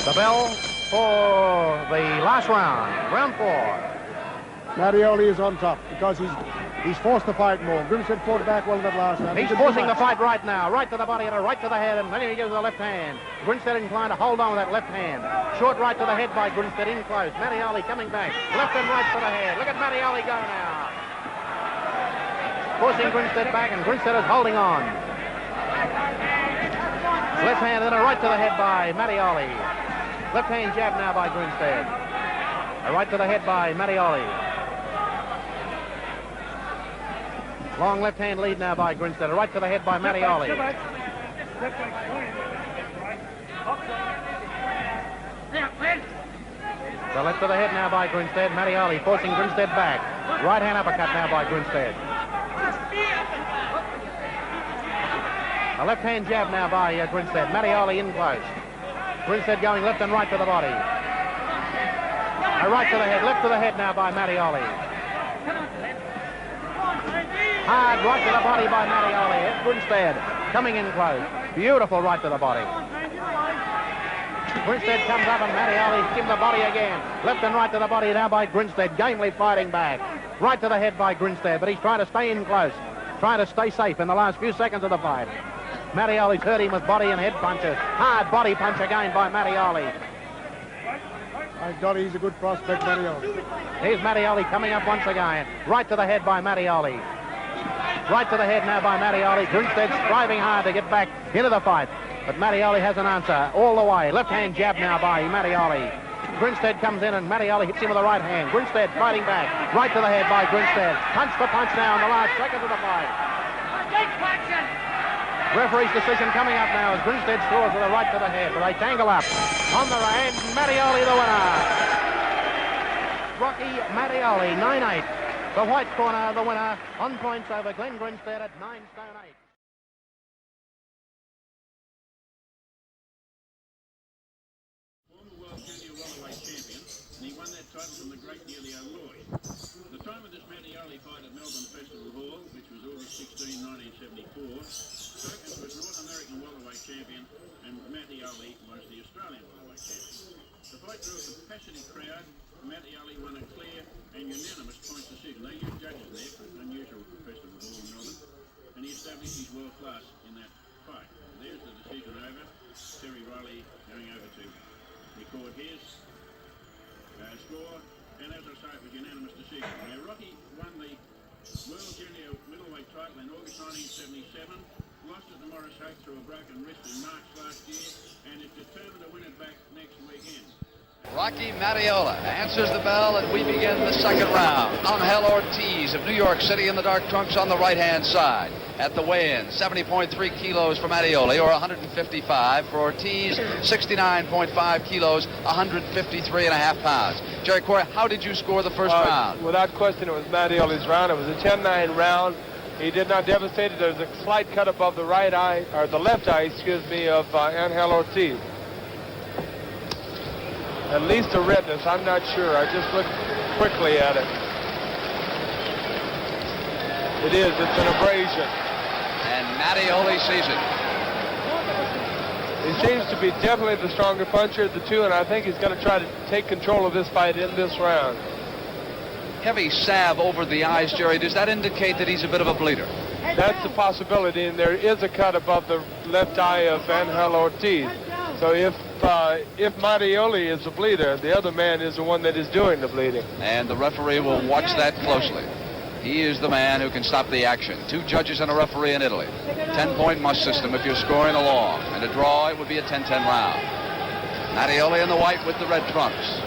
The bell for the last round, round 4. Mattioli is on top because he's forced the fight more. Grimstead fought back well in that last round. He's forcing the fight right now. Right to the body and a right to the head, and then he gives the left hand. Grimstead inclined to hold on with that left hand. Short right to the head by Grimstead, in close. Mattioli coming back. Left and right to the head. Look at Mattioli go now. Forcing Grimstead back, and Grimstead is holding on. Left hand and then a right to the head by Mattioli. Left hand jab now by Grimstead. A right to the head by Mattioli. Long left hand lead now by Grimstead. A right to the head by Mattioli. The left to the head now by Grimstead. Mattioli forcing Grimstead back. Right hand uppercut now by Grimstead. A left hand jab now by Grimstead. Mattioli in close. Grimstead going left and right to the body. A right to the head, left to the head now by Mattioli. Hard right to the body by Mattioli. It's Grimstead coming in close. Beautiful right to the body. Grimstead comes up and Mattioli hits him the body again. Left and right to the body now by Grimstead. Gamely fighting back. Right to the head by Grimstead, but he's trying to stay in close. Trying to stay safe in the last few seconds of the fight. Mattioli's hurt him with body and head punches. Hard body punch again by Mattioli. I thought he's a good prospect, Mattioli. Here's Mattioli coming up once again. Right to the head by Mattioli. Right to the head now by Mattioli. Grimstead striving hard to get back into the fight. But Mattioli has an answer all the way. Left hand jab now by Mattioli. Grimstead comes in and Mattioli hits him with the right hand. Grimstead fighting back. Right to the head by Grimstead. Punch for punch now in the last seconds of the fight. Referee's decision coming up now as Grimstead scores with a right to the head. But they tangle up. On the right, Mattioli the winner. Rocky Mattioli, 9-8. The white corner, the winner, on points over Glenn Grimstead at 9 stone 8. Former world junior welterweight champion, and he won that title from the great Neely O'Roy. The time of this Mattioli fight at Melbourne Festival Hall, which was August 16, 1974, Perkins was North American welterweight champion, and Mattioli was the Australian welterweight champion. The fight drew a capacity crowd. Mattioli won a clear and unanimous points decision. They used judges there, for unusual for Festival Hall in Melbourne, and he established his world class in that fight. There's the decision over. Terry Riley going over to record his score, and as I say, it was unanimous decision. Now, Rocky won the World Junior Middleweight title in August 1977, lost it to Morris Hope through a broken wrist in March last year, and is determined to win it back next weekend. Rocky Mattioli answers the bell, and we begin the second round. Angel Ortiz of New York City in the dark trunks on the right-hand side. At the weigh-in, 70.3 kilos for Mattioli, or 155. For Ortiz, 69.5 kilos, 153.5 pounds. Jerry Quarry, how did you score the first round? Without question, it was Mattioli's round. It was a 10-9 round. He did not devastate it. There was a slight cut above the right eye, or the left eye, excuse me, of Angel Ortiz. At least a redness, I'm not sure. I just looked quickly at it. It's an abrasion. And Mattioli sees it. He seems to be definitely the stronger puncher of the two, and I think he's going to try to take control of this fight in this round. Heavy salve over the eyes, Jerry. Does that indicate that he's a bit of a bleeder? That's a possibility, and there is a cut above the left eye of Angel Ortiz. So if Mattioli is the bleeder, the other man is the one that is doing the bleeding. And the referee will watch that closely. He is the man who can stop the action. 2 judges and a referee in Italy. 10-point must system if you're scoring along. And a draw, it would be a 10-10 round. Mattioli in the white with the red trunks.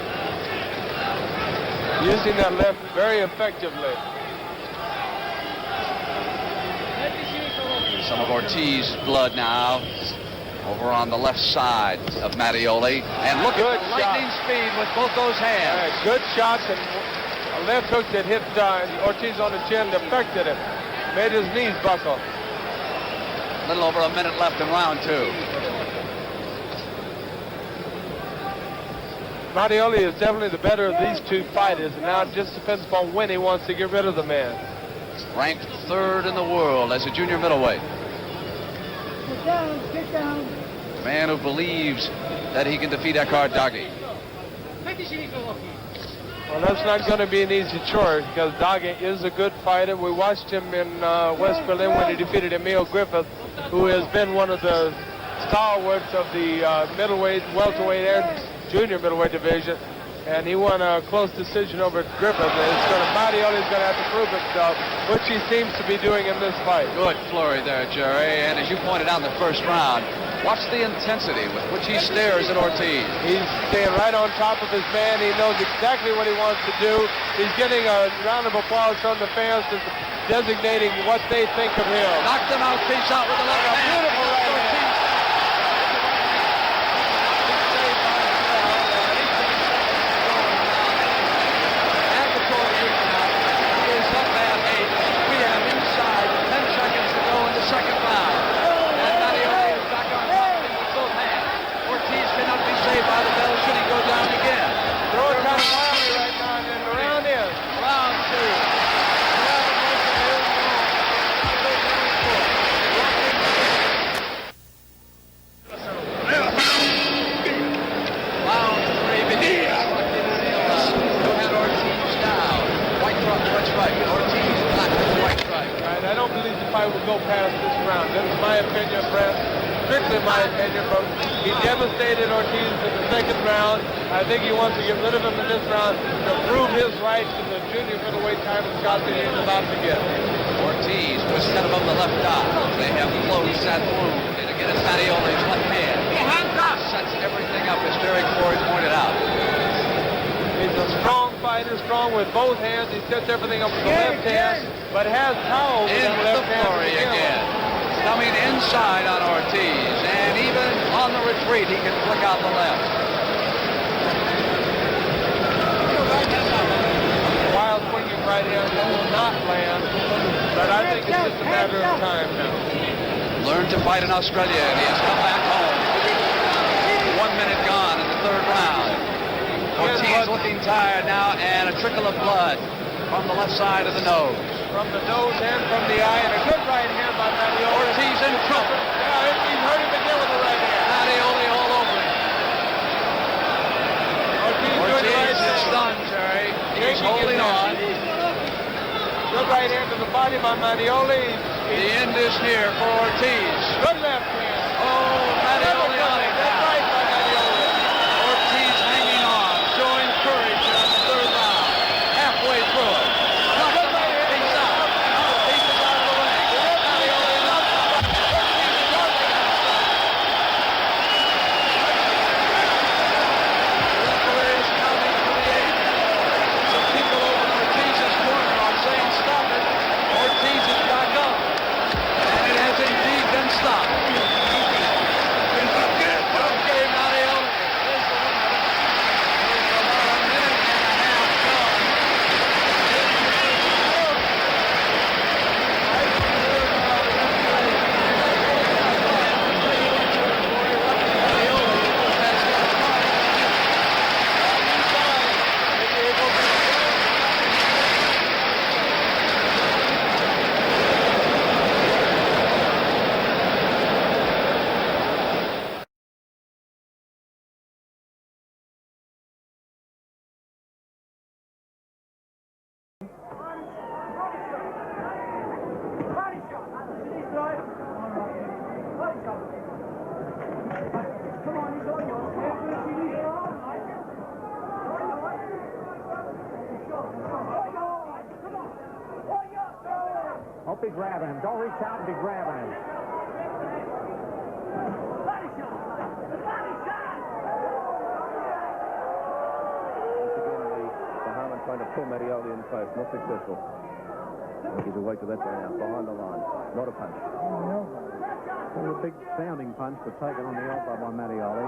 Using that left very effectively. Some of Ortiz's blood now over on the left side of Mattioli. And look at the lightning speed with both those hands. Right, good shots, and a left hook that hit Ortiz on the chin affected him. Made his knees buckle. A little over a minute left in round 2. Mattioli is definitely the better of these two fighters, and now it just depends upon when he wants to get rid of the man. Ranked 3rd in the world as a junior middleweight. Get down. Man who believes that he can defeat Eckhard Dagi. Well, that's not going to be an easy chore because Dagi is a good fighter. We watched him in West Berlin when he defeated Emil Griffith, who has been one of the stalwarts of the middleweight, welterweight, and junior middleweight division. And he won a close decision over Griffith. Mattioli's going to have to prove himself, which he seems to be doing in this fight. Good flurry there, Jerry. And as you pointed out in the first round, watch the intensity with which he stares at Ortiz. He's staying right on top of his man. He knows exactly what he wants to do. He's getting a round of applause from the fans, designating what they think of him. Knocked him out, peace out with the left hand. Beautiful right hand. Second round. And Mattioli is back on top with both hands. Ortiz cannot be saved by the bell should he go down again. Throw it kind of wildly right now, and then the round is. Round two. Round three begins. Go ahead, Ortiz down. White drop, French right. Ortiz black with white right. Right, I don't believe the fight will go past this round. This is my opinion, Brett. Strictly my opinion, but he devastated Ortiz in the second round. I think he wants to get rid of him in this round to prove his rights in the junior middleweight title shot that he's about to get. Ortiz was set above the left eye. They have closed that wound. And again, it's Mattioli's left hand. Sets everything up, as Jerry Floyd pointed out. He's a strong fighter, strong with both hands. He sets everything up with the left hand, but has power with In that the left hand. flurry again. Coming inside on Ortiz, and even on the retreat, he can flick out the left. Wild swinging right hand that will not land, but I think it's just a matter of time now. Learned to fight in Australia, and he has come back home. 1 minute gone in the third round. Ortiz looking tired now, and a trickle of blood from the left side of the nose. From the nose and from the eye, and a good right hand by Mattioli. Ortiz in trouble. Yeah, he's hurt him again with the right hand. Mattioli all over him. Ortiz is stunned, Jerry. He's holding on. Good right hand to the body by Mattioli. The end is near for Ortiz. Good left hand. Oh, Mattioli on it That's now. right by Mattioli. Ortiz hanging on, showing courage in the third round. Halfway through it. He's out. Ortiz is out of the ring. Mattioli knocked out. The referee is counting to the 8th. Some people over in Ortiz's corner are saying stop it. Ortiz is back up. And it has indeed been stopped. Okay, Mattioli is the winner. There's about a minute and a half gone. Don't be grabbing him. Don't reach out and be grabbing him. Bahaman trying to pull Mattioli in face, not successful. He's away to that way now, behind the line. Not a punch. A big sounding punch, but taken on the elbow by Mattioli.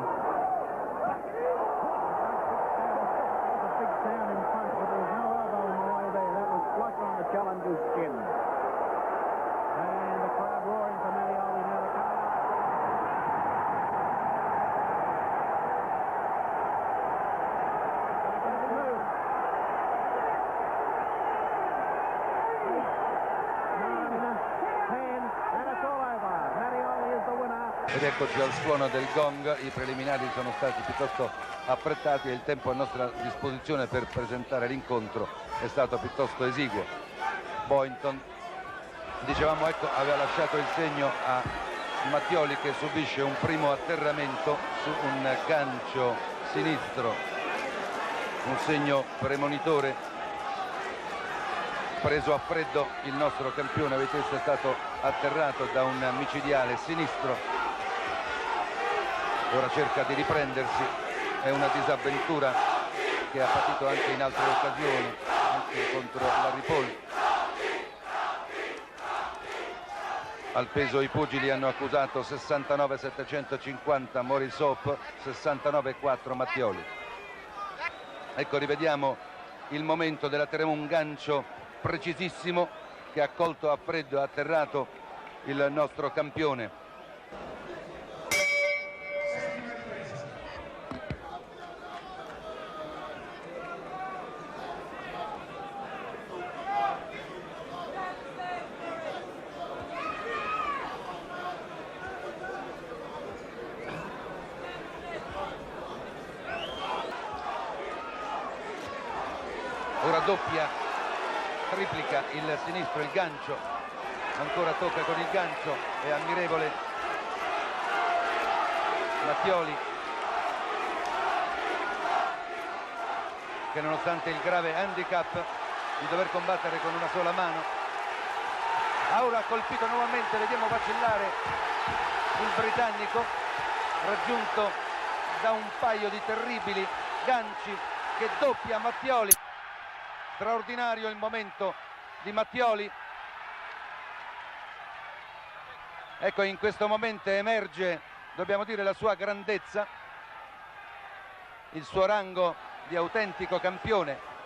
A big sounding punch, but there was no elbow in the way there. That was flush on the challenger's skin. And the crowd roaring for Mattioli now to come out. And it's all over. Mattioli is the winner Ed eccoci al suono del gong. I preliminari sono stati piuttosto affrettati e il tempo a nostra disposizione per presentare l'incontro è stato piuttosto esiguo. Boynton, dicevamo, ecco, aveva lasciato il segno a Mattioli, che subisce un primo atterramento su un gancio sinistro, un segno premonitore. Preso a freddo il nostro campione, avete visto, è stato atterrato da un micidiale sinistro. Ora cerca di riprendersi, è una disavventura che ha patito anche in altre occasioni, anche contro Larry Paul. Al peso i pugili hanno accusato 69,750 Maurice Hope, 69,4 Mattioli. Ecco, rivediamo il momento dell'atterramento, un gancio precisissimo che ha colto a freddo e ha atterrato il nostro campione. Ora doppia, triplica il sinistro, il gancio, ancora tocca con il gancio, è ammirevole Mattioli, che nonostante il grave handicap di dover combattere con una sola mano, ora ha colpito nuovamente, vediamo vacillare il britannico, raggiunto da un paio di terribili ganci che doppia Mattioli. Straordinario il momento di Mattioli. Ecco, in questo momento emerge, dobbiamo dire, la sua grandezza, il suo rango di autentico campione.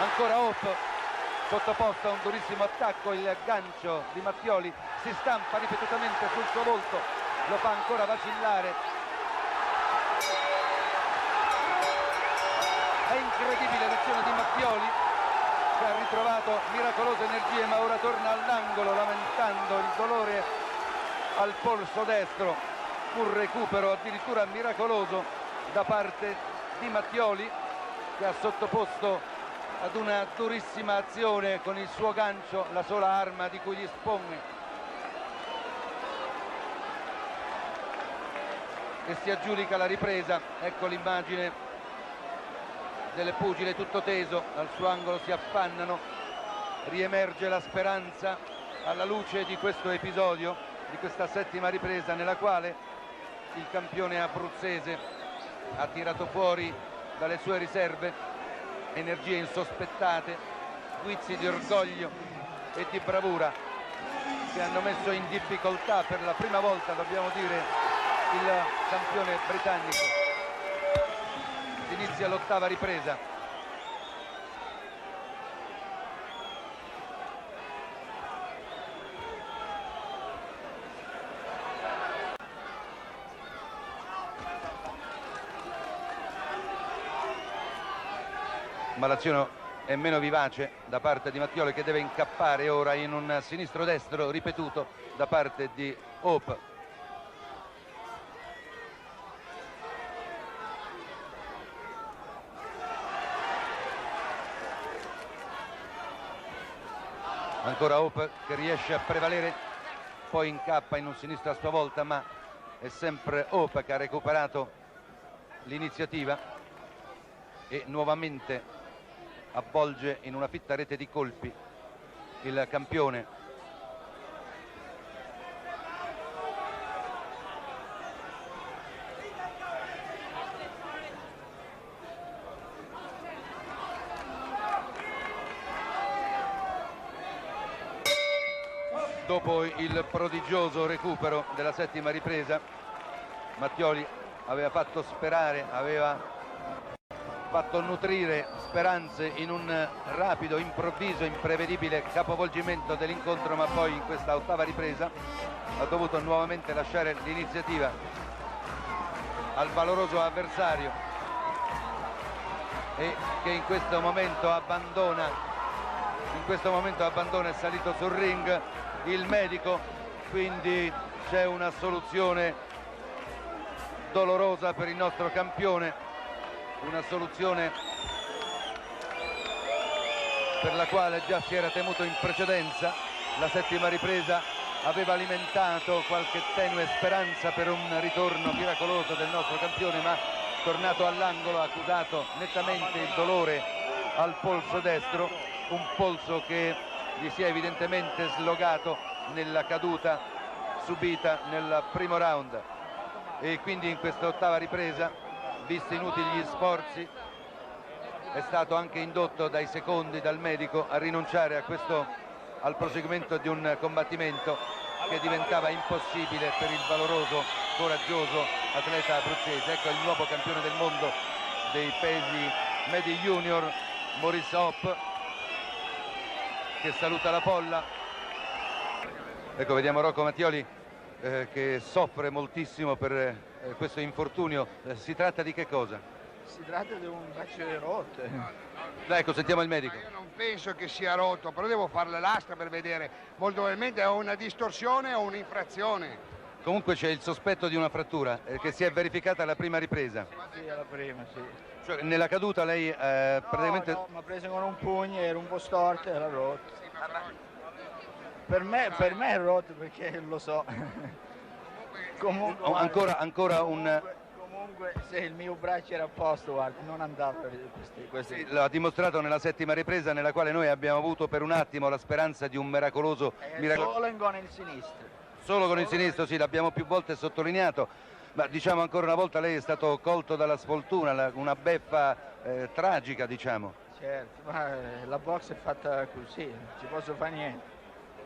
Ancora Hope sottoposto a un durissimo attacco, il gancio di Mattioli si stampa ripetutamente sul suo volto, lo fa ancora vacillare. È incredibile l'azione di Mattioli, che ha ritrovato miracolose energie, ma ora torna all'angolo lamentando il dolore al polso destro. Un recupero addirittura miracoloso da parte di Mattioli, che ha sottoposto ad una durissima azione con il suo gancio, la sola arma di cui dispone, e si aggiudica la ripresa. Ecco l'immagine del pugile tutto teso, al suo angolo si affannano, riemerge la speranza alla luce di questo episodio, di questa settima ripresa nella quale il campione abruzzese ha tirato fuori dalle sue riserve energie insospettate, guizzi di orgoglio e di bravura che hanno messo in difficoltà per la prima volta, dobbiamo dire, il campione britannico. Si inizia l'ottava ripresa. Ma l'azione è meno vivace da parte di Mattioli, che deve incappare ora in un sinistro-destro ripetuto da parte di Hope. Ancora Hope che riesce a prevalere, poi incappa in un sinistro a sua volta, ma è sempre Hope che ha recuperato l'iniziativa e nuovamente avvolge in una fitta rete di colpi il campione. Dopo il prodigioso recupero della settima ripresa, Mattioli aveva fatto sperare, aveva fatto nutrire speranze in un rapido, improvviso, imprevedibile capovolgimento dell'incontro, ma poi in questa ottava ripresa ha dovuto nuovamente lasciare l'iniziativa al valoroso avversario, e che in questo momento abbandona, è salito sul ring il medico, quindi c'è una soluzione dolorosa per il nostro campione, una soluzione per la quale già si era temuto in precedenza. La settima ripresa aveva alimentato qualche tenue speranza per un ritorno miracoloso del nostro campione, ma tornato all'angolo ha accusato nettamente il dolore al polso destro, un polso che gli si è evidentemente slogato nella caduta subita nel primo round, e quindi in questa ottava ripresa, visti inutili gli sforzi, è stato anche indotto dai secondi, dal medico, a rinunciare al proseguimento di un combattimento che diventava impossibile per il valoroso, coraggioso atleta abruzzese. Ecco il nuovo campione del mondo dei pesi medi junior, Maurice Hope, che saluta la folla. Ecco, vediamo Rocco Mattioli che soffre moltissimo per questo infortunio. Si tratta di che cosa? Si tratta di un braccio rotto. Ecco, sentiamo il medico. Io non penso che sia rotto, però devo fare l'asta per vedere. Molto probabilmente è una distorsione o un'infrazione. Comunque c'è il sospetto di una frattura che si è verificata alla prima ripresa. Sì, alla prima, sì. Cioè, nella caduta lei praticamente... No, mi ha preso con un pugno, era un po' storto e era rotto. Per me è rotto perché lo so. Comunque, ancora un... Comunque se il mio braccio era a posto, guarda, non andava questi. Sì, lo ha dimostrato nella settima ripresa, nella quale noi abbiamo avuto per un attimo la speranza di un miracoloso... Solo con il sinistro. Solo con il sinistro, sì, l'abbiamo più volte sottolineato, ma diciamo ancora una volta lei è stato colto dalla sfortuna, una beffa tragica, diciamo. Certo, ma la box è fatta così, non ci posso fare niente.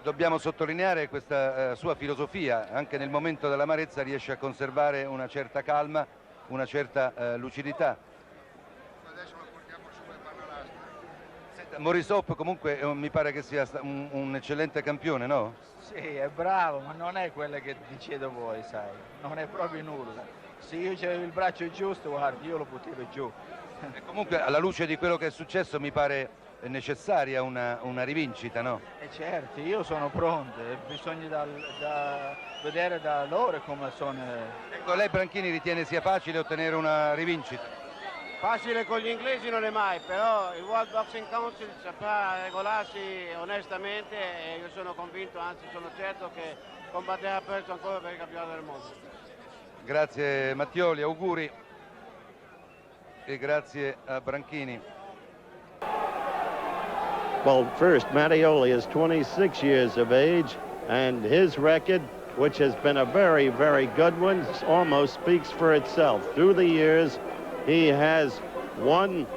Dobbiamo sottolineare questa sua filosofia, anche nel momento dell'amarezza riesce a conservare una certa calma, una certa lucidità. Adesso lo portiamo su e fanno l'asta. Maurice Hope comunque mi pare che sia un eccellente campione, no? Sì, è bravo, ma non è quello che dicete voi, sai, non è proprio nulla. Se io c'avevo il braccio giusto, guarda, io lo potevo giù. E comunque alla luce di quello che è successo mi pare necessaria una rivincita, no? Certo, io sono pronto, bisogna da vedere da loro come sono. Ecco, lei Branchini ritiene sia facile ottenere una rivincita? Facile con gli inglesi non è mai, però il World Boxing Council saprà regolarsi onestamente e io sono convinto, anzi sono certo che combatterà presto ancora per il campionato del mondo. Grazie Mattioli, auguri e grazie a Branchini. Well, first, Mattioli is 26 years of age, and his record, which has been a very, very good one, almost speaks for itself. Through the years, he has won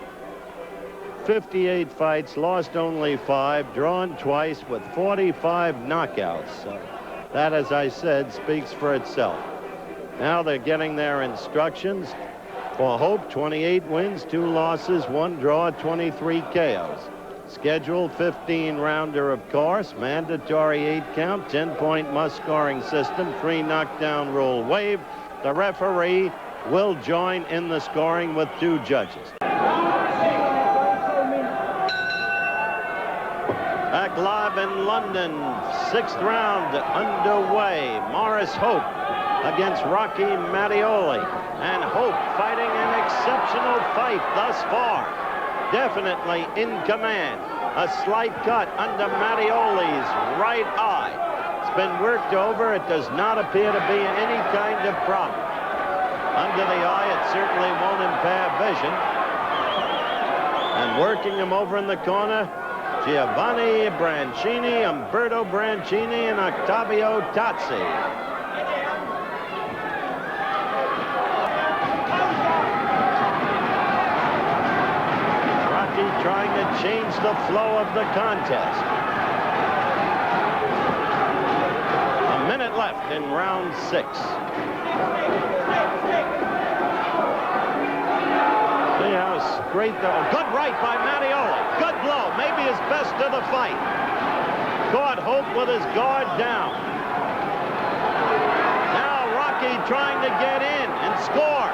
58 fights, lost only 5, drawn twice with 45 knockouts. So that, as I said, speaks for itself. Now they're getting their instructions. For Hope, 28 wins, 2 losses, 1 draw, 23 KOs. Scheduled 15-rounder, of course, mandatory 8-count, 10-point must-scoring system, 3 knockdown rule waived. The referee will join in the scoring with 2 judges. Back live in London, 6th round underway. Maurice Hope against Rocky Mattioli. And Hope fighting an exceptional fight thus far. Definitely in command. A slight cut under Mattioli's right eye. It's been worked over. It does not appear to be any kind of problem. Under the eye, it certainly won't impair vision. And working him over in the corner, Giovanni Brancini, Umberto Brancini, and Octavio Tazzi. Trying to change the flow of the contest. A minute left in round 6. See how great, good right by Mattioli. Good blow, maybe his best of the fight. Caught Hope with his guard down. Now Rocky trying to get in and score.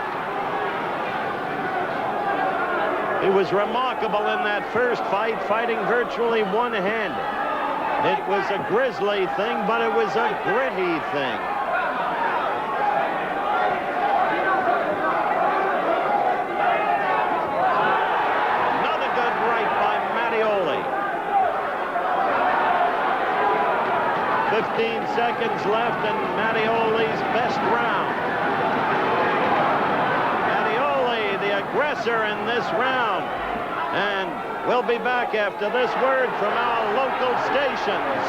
He was remarkable in that first fight, fighting virtually one-handed. It was a grisly thing, but it was a gritty thing. Another good right by Mattioli. 15 seconds left in Mattioli's best round. Mattioli, the aggressor in this round. And we'll be back after this word from our local stations.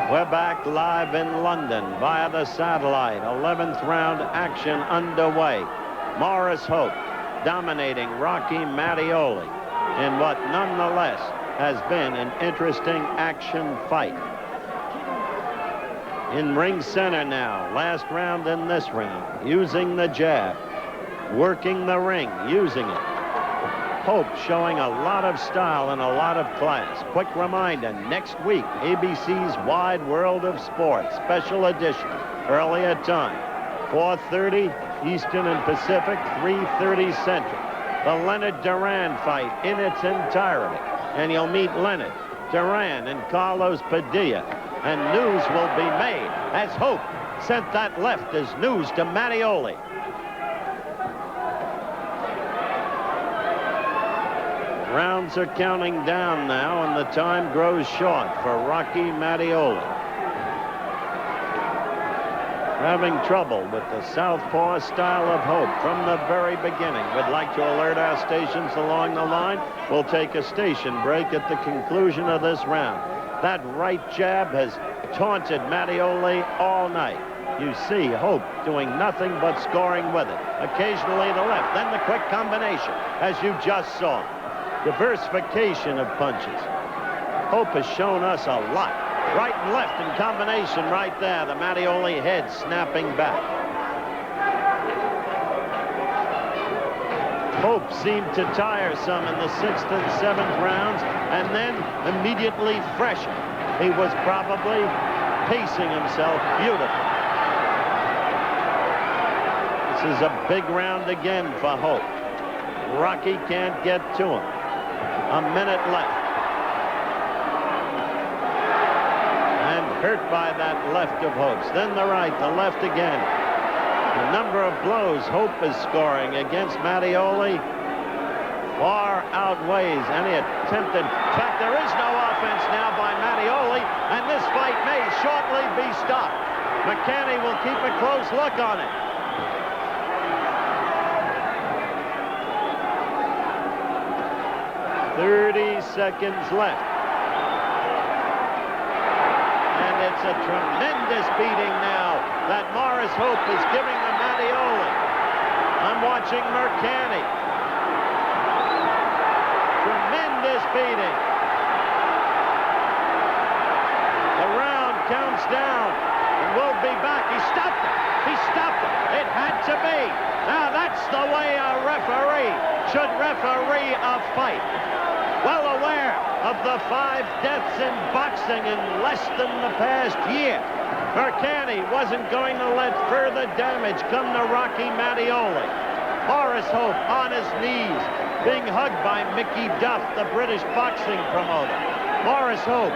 We're back live in London via the satellite. 11th round action underway. Morris Hope dominating Rocky Mattioli in what nonetheless has been an interesting action fight. In ring center now, last round in this round, using the jab, working the ring, using it. Hope showing a lot of style and a lot of class. Quick reminder, next week, ABC's Wide World of Sports, special edition, earlier time, 4:30 Eastern and Pacific, 3:30 Central. The Leonard Duran fight in its entirety. And you'll meet Leonard, Duran, and Carlos Padilla. And news will be made as Hope sent that left as news to Mattioli. Rounds are counting down now, and the time grows short for Rocky Mattioli. Having trouble with the southpaw style of Hope from the very beginning. We'd like to alert our stations along the line. We'll take a station break at the conclusion of this round. That right jab has taunted Mattioli all night. You see Hope doing nothing but scoring with it. Occasionally the left, then the quick combination, as you just saw. Diversification of punches. Hope has shown us a lot. Right and left in combination right there. The Mattioli head snapping back. Hope seemed to tire some in the 6th and 7th rounds, and then immediately fresher. He was probably pacing himself beautifully. This is a big round again for Hope. Rocky can't get to him. A minute left. And hurt by that left of Hope's. Then the right, the left again. The number of blows Hope is scoring against Mattioli far outweighs any attempted. In fact, there is no offense now by Mattioli, and this fight may shortly be stopped. McCanny will keep a close look on it. "30 seconds left. And it's a tremendous beating now that Morris Hope is giving to Mattioli. I'm watching Mercani. Tremendous beating. The round counts down, and we'll be back. He stopped it. He stopped it. It had to be. Now that's the way a referee should referee a fight. Well aware of the 5 deaths in boxing in less than the past year. Mercani wasn't going to let further damage come to Rocky Mattioli. Morris Hope on his knees, being hugged by Mickey Duff, the British boxing promoter. Morris Hope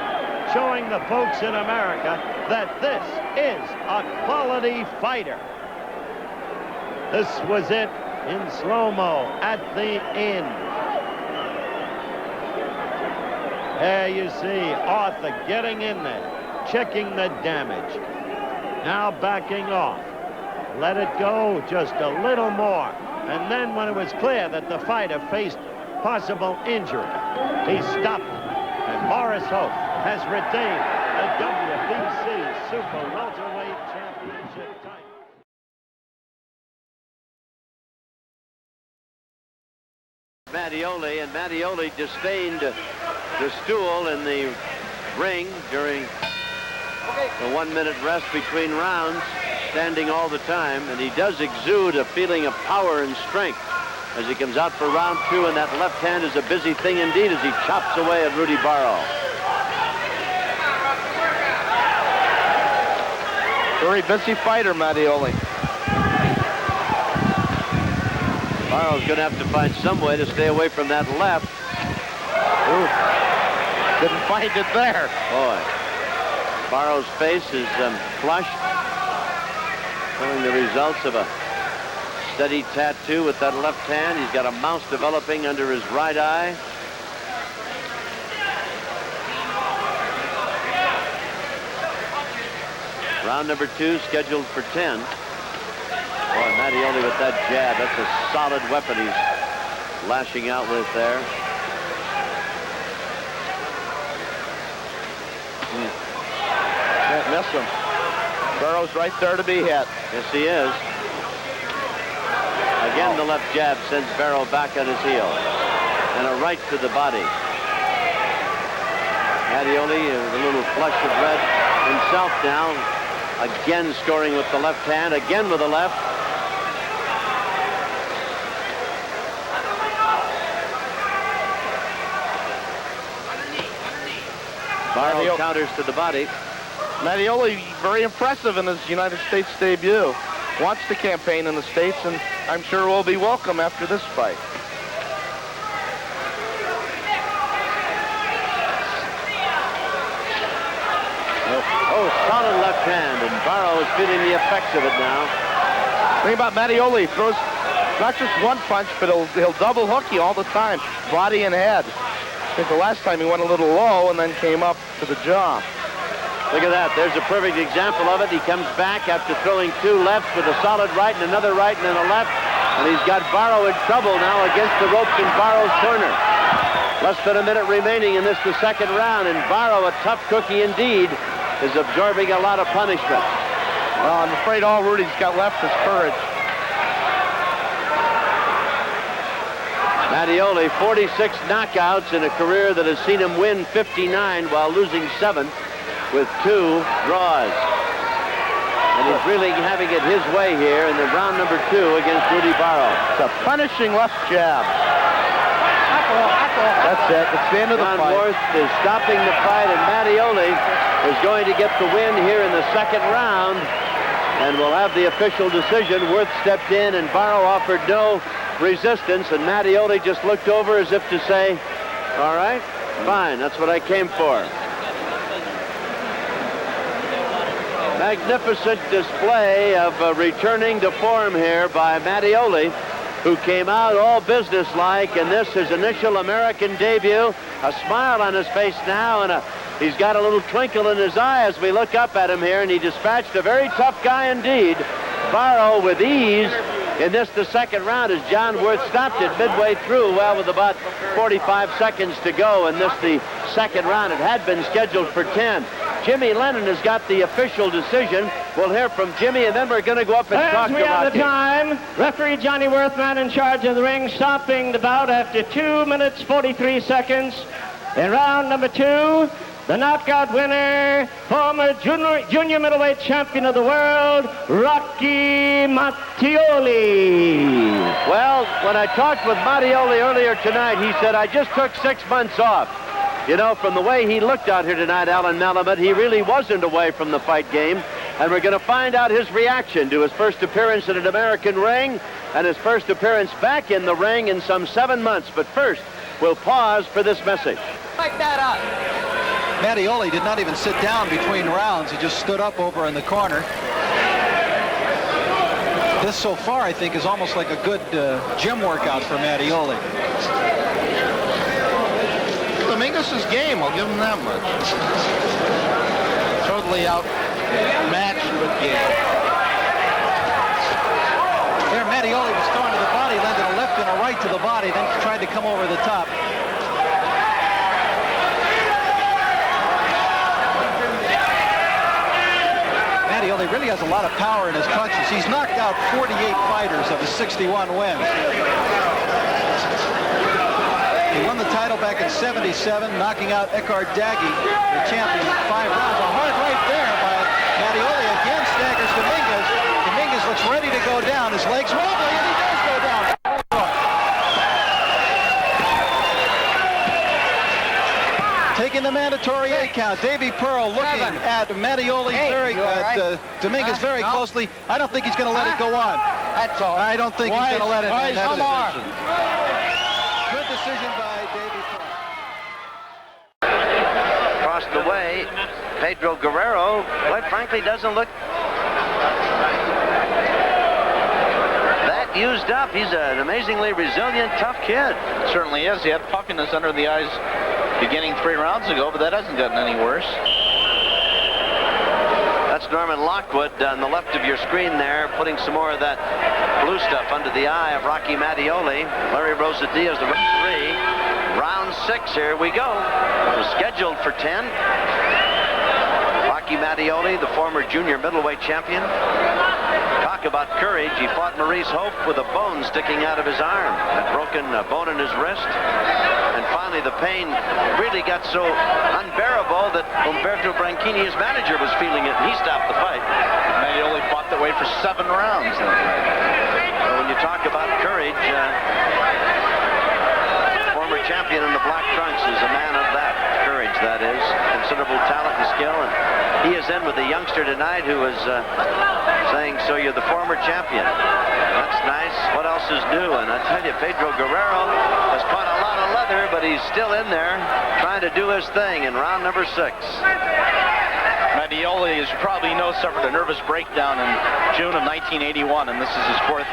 showing the folks in America that this is a quality fighter. This was it in slow-mo at the end. There you see Arthur getting in there, checking the damage. Now backing off. Let it go just a little more. And then when it was clear that the fighter faced possible injury, he stopped it. And Morris Hope has retained the WBC Super Welterweight Championship title. Mattioli, and Mattioli disdained the stool in the ring during the 1-minute rest between rounds, standing all the time, and he does exude a feeling of power and strength as he comes out for round 2, and that left hand is a busy thing indeed as he chops away at Rudy Barrow. Very busy fighter, Mattioli. Barrow's going to have to find some way to stay away from that left. Ooh. Didn't find it there. Boy. Barrow's face is flushed, showing the results of a steady tattoo with that left hand. He's got a mouse developing under his right eye. Round number 2 scheduled for 10. Boy, Mattioli with that jab. That's a solid weapon he's lashing out with there. Can't miss him. Barrow's right there to be hit. Yes, he is. Again, the left jab sends Barrow back on his heel. And a right to the body. Mattioli is a little flush of red himself now. Again scoring with the left hand. Again with the left. Barrow counters to the body. Mattioli, very impressive in his United States debut. Wants to campaign in the States, and I'm sure will be welcome after this fight. Oh, solid left hand, and Barrow is feeling the effects of it now. The thing about Mattioli, he throws not just one punch, but he'll double hook you all the time, body and head. I think the last time he went a little low and then came up to the jaw. Look at that. There's a perfect example of it. He comes back after throwing 2 lefts with a solid right and another right and then a left. And he's got Barrow in trouble now against the ropes in Barrow's corner. Less than a minute remaining in this, the second round. And Barrow, a tough cookie indeed, is absorbing a lot of punishment. Well, I'm afraid all Rudy's got left is courage. Mattioli, 46 knockouts in a career that has seen him win 59 while losing 7 with 2 draws. And he's really having it his way here in the round number 2 against Rudy Barrow. It's a punishing left jab. That's it. It's the end of the fight. John Worth is stopping the fight, and Mattioli is going to get the win here in the second round. And we'll have the official decision. Worth stepped in, and Barrow offered no resistance, and Mattioli just looked over as if to say, all right, fine, that's what I came for. Magnificent display of returning to form here by Mattioli, who came out all businesslike in this, his initial American debut. A smile on his face now, and he's got a little twinkle in his eye as we look up at him here, and he dispatched a very tough guy indeed. Barrow with ease in this, the second round, as John Worth stopped it midway through, well, with about 45 seconds to go in this, the second round. It had been scheduled for 10. Jimmy Lennon has got the official decision. We'll hear from Jimmy, and then we're going to go up and talk to Rocky. As we have the time, referee Johnny Worth, man in charge of the ring, stopping the bout after 2 minutes, 43 seconds. In round number 2, the knockout winner, former junior middleweight champion of the world, Rocky Mattioli. Well, when I talked with Mattioli earlier tonight, he said, I just took 6 months off. You know, from the way he looked out here tonight, Alan Malamet, he really wasn't away from the fight game. And we're going to find out his reaction to his first appearance in an American ring and his first appearance back in the ring in some 7 months. But first, we'll pause for this message. Like that up. Mattioli did not even sit down between rounds. He just stood up over in the corner. This so far, I think, is almost like a good gym workout for Mattioli. Dominguez's game, I'll give him that much. Totally outmatched with game. There, Mattioli was thrown to the body, landed a left and a right to the body, then tried to come over the top. Mattioli really has a lot of power in his punches. He's knocked out 48 fighters of his 61 wins. He won the title back in '77, knocking out Eckhard Daggy, the champion, in 5 rounds. A hard right there by Mattioli. Again staggers Dominguez. Dominguez looks ready to go down. His legs wobbly, and he does go down. Taking the mandatory 8 count. Davy Pearl looking at Mattioli Dominguez very closely. I don't think he's going to let it go on. That's all. I don't think he's going to let it end that Omar. decision. Good decision by Davy Pearl. Across the way, Pedro Guerrero, quite frankly, doesn't look that used up. He's an amazingly resilient, tough kid. Certainly is. He had puffiness under the eyes beginning 3 rounds ago, but that hasn't gotten any worse. That's Norman Lockwood on the left of your screen there, putting some more of that blue stuff under the eye of Rocky Mattioli. Larry Rosadilla's the referee. Round 6, here we go. It was scheduled for 10. Rocky Mattioli, the former junior middleweight champion. Talk about courage. He fought Maurice Hope with a bone sticking out of his arm, a broken bone in his wrist. And finally, the pain really got so unbearable that Umberto Branchini, his manager, was feeling it, and he stopped the fight. Mattioli fought that way for 7 rounds. So when you talk about courage, former champion in the black trunks is a man of that courage, that is. Considerable talent and skill. And he is in with a youngster tonight who is saying, so you're the former champion. That's nice. What else is new? And I tell you, Pedro Guerrero has caught a lot of leather, but he's still in there trying to do his thing in round number 6. Mattioli, as you probably know, suffered a nervous breakdown in June of 1981, and this is his 4th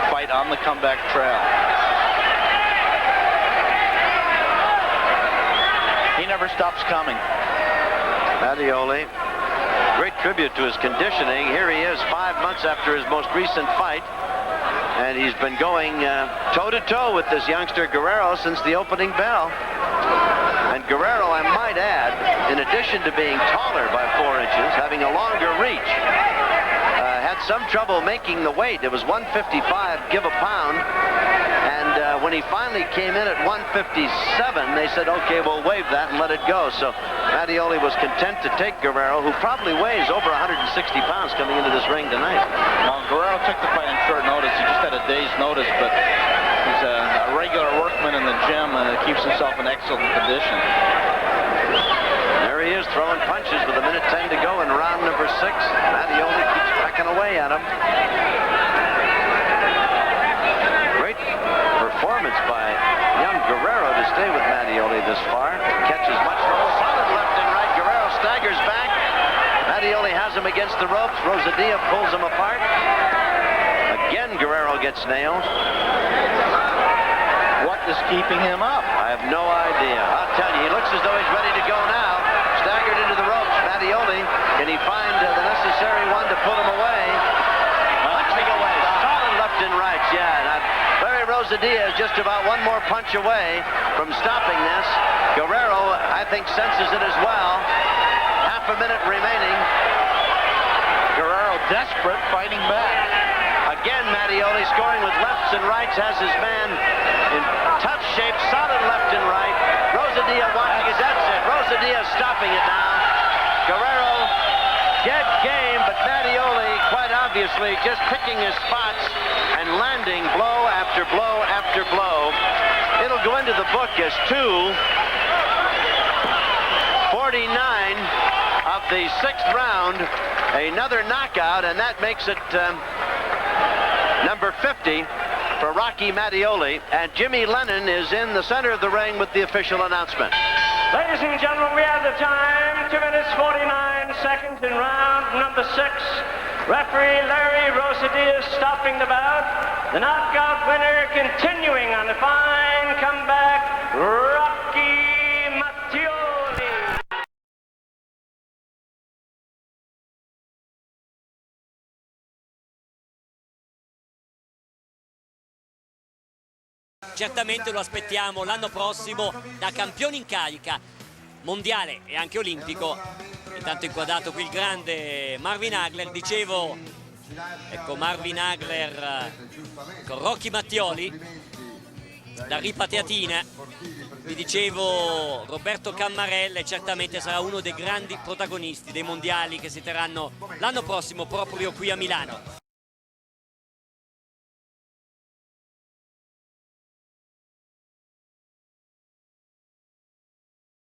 fight on the comeback trail. He never stops coming. Mattioli, great tribute to his conditioning. Here he is 5 months after his most recent fight. And he's been going toe-to-toe with this youngster Guerrero since the opening bell. And Guerrero, I might add, in addition to being taller by 4 inches, having a longer reach, had some trouble making the weight. It was 155, give a pound. And when he finally came in at 157, they said, okay, we'll waive that and let it go. So Mattioli was content to take Guerrero, who probably weighs over 160 pounds coming into this ring tonight. Well, Guerrero took the fight on short notice. He just had a day's notice, but he's a regular workman in the gym and keeps himself in excellent condition. There he is, throwing punches with 1:10 to go in round number 6. Mattioli keeps backing away at him. Great performance by young Guerrero to stay with Mattioli this far. Catches much more. Solid left and right. Guerrero staggers back. Mattioli has him against the ropes. Rosadilla pulls him apart. Again, Guerrero gets nailed. What is keeping him up? I have no idea. I'll tell you, he looks as though he's ready to go now. Staggered into the ropes. Mattioli, can he find the necessary one to put him away? Punching away. Solid left and right. Yeah. Larry Rosadilla is just about one more punch away from stopping this. Guerrero, I think, senses it as well. Half a minute remaining. Guerrero desperate, fighting back. Again, Mattioli scoring with lefts and rights, has his man in tough shape, solid left and right. Rosadilla watching it, that's it. Rosadilla stopping it now. Guerrero, dead game, but Mattioli, quite obviously, just picking his spots and landing blow after blow after blow. It'll go into the book as 2:49 of the 6th round. Another knockout, and that makes it number 50 for Rocky Mattioli. And Jimmy Lennon is in the center of the ring with the official announcement. Ladies and gentlemen, we have the time, 2 minutes 49 seconds in round number 6. Referee Larry Rosadilla stopping the bout. The knockout winner continuing on the fine comeback, Rocky Mattioli. Certamente lo aspettiamo l'anno prossimo da campione in carica mondiale e anche olimpico. Intanto inquadrato qui il grande Marvin Hagler. Dicevo, ecco Marvin Hagler con Rocky Mattioli, la ripatriatina vi dicevo, Roberto Cammarella, e certamente sarà uno dei grandi protagonisti dei mondiali che si terranno l'anno prossimo proprio qui a Milano.